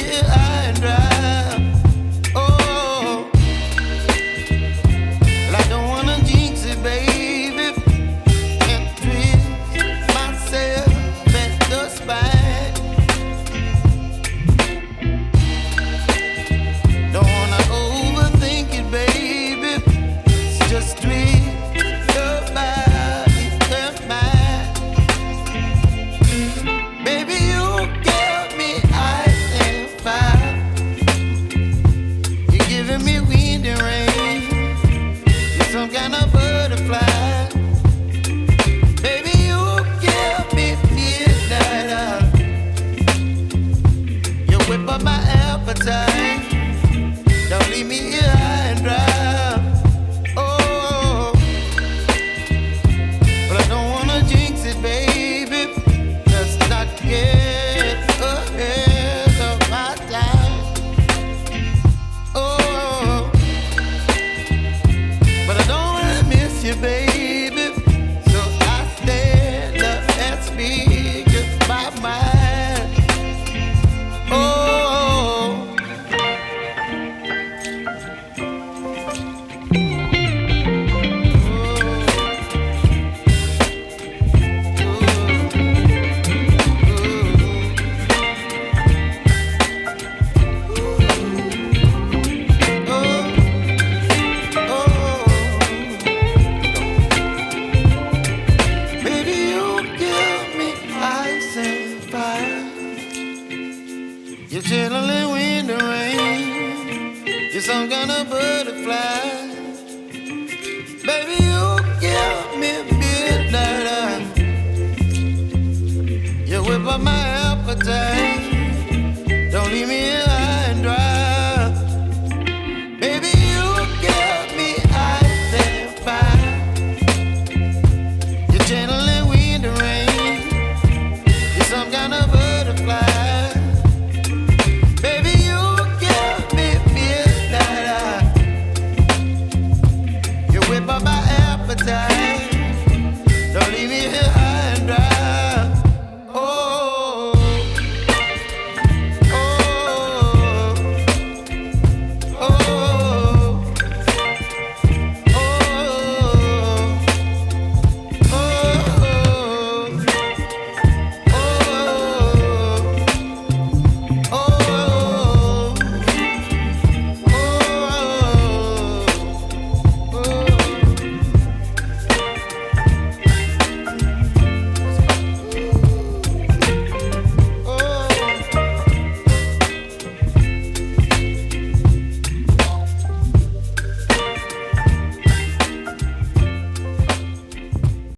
here high and dry. Oh, well, I don't wanna jinx it, baby, and twist myself at the spine. Don't wanna overthink it, baby. It's just twist your body and mine. Baby, you give me ice and fire. You're giving me wind and rain. You're some kind of butterfly. Baby, you give me midnight. You whip up my appetite. Don't leave me here high and dry. Oh, but I don't wanna jinx it, baby. Let's not get ahead of my time. Oh, but I don't wanna miss you, baby. So I stand up and speak my mind. Oh. Baby, you give me ice and fire. You're chilling wind and rain. You're some kind of butterfly. Baby, you give me midnight. You whip up my appetite.